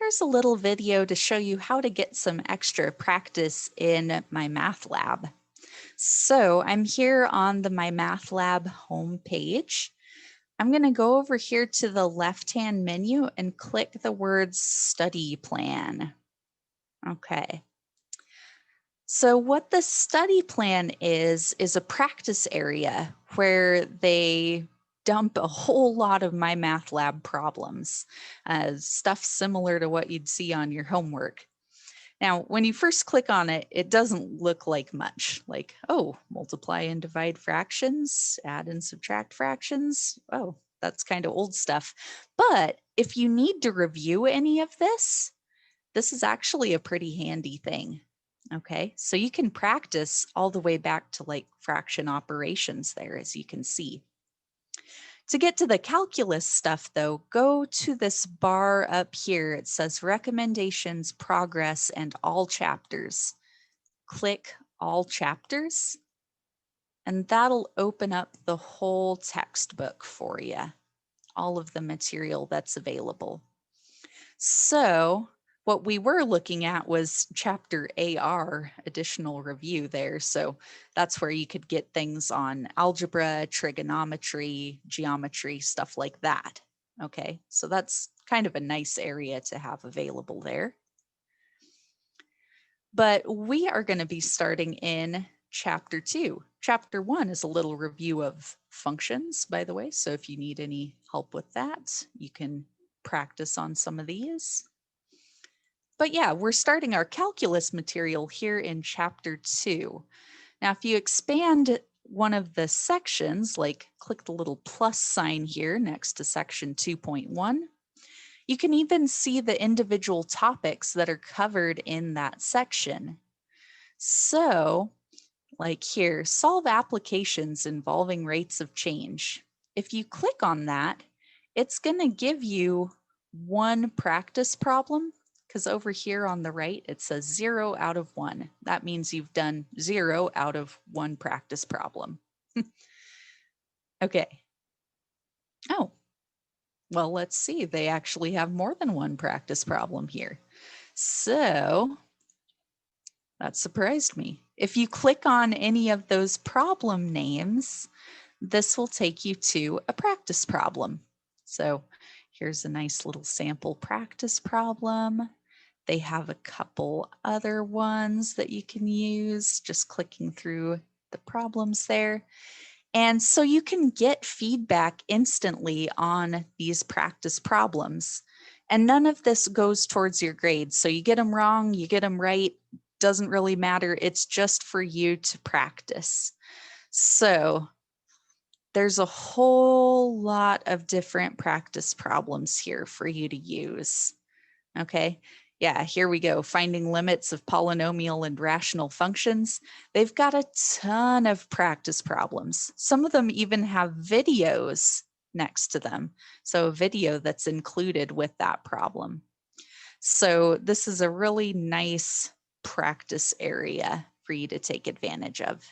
Here's a little video to show you how to get some extra practice in MyMathLab. So I'm here on the MyMathLab homepage. I'm going to go over here to the left-hand menu and click the words Study Plan. Okay. So what the study plan is a practice area where they dump a whole lot of MyMathLab problems, stuff similar to what you'd see on your homework. Now, when you first click on it, it doesn't look like much, like, oh, multiply and divide fractions, add and subtract fractions. Oh, that's kind of old stuff. But if you need to review any of this, this is actually a pretty handy thing. Okay, so you can practice all the way back to like fraction operations there, as you can see. To get to the calculus stuff though, go to this bar up here. It says recommendations, progress, and all chapters. Click all chapters, and that'll open up the whole textbook for you, all of the material that's available. So what we were looking at was chapter AR, additional review there. So that's where you could get things on algebra, trigonometry, geometry, stuff like that. Okay, so that's kind of a nice area to have available there. But we are going to be starting in chapter 2. Chapter 1 is a little review of functions, by the way. So if you need any help with that, you can practice on some of these. But yeah, we're starting our calculus material here in chapter 2. Now, if you expand one of the sections, like click the little plus sign here next to section 2.1, you can even see the individual topics that are covered in that section. So, like here, solve applications involving rates of change. If you click on that, it's going to give you one practice problem, because over here on the right, it says 0 out of 1. That means you've done 0 out of 1 practice problem. Okay. Oh, well, let's see. They actually have more than one practice problem here. So that surprised me. If you click on any of those problem names, this will take you to a practice problem. So here's a nice little sample practice problem. They have a couple other ones that you can use, just clicking through the problems there. And so you can get feedback instantly on these practice problems. And none of this goes towards your grades. So you get them wrong, you get them right, doesn't really matter. It's just for you to practice. So there's a whole lot of different practice problems here for you to use. Okay. Yeah, here we go. Finding limits of polynomial and rational functions. They've got a ton of practice problems. Some of them even have videos next to them. So a video that's included with that problem. So this is a really nice practice area for you to take advantage of.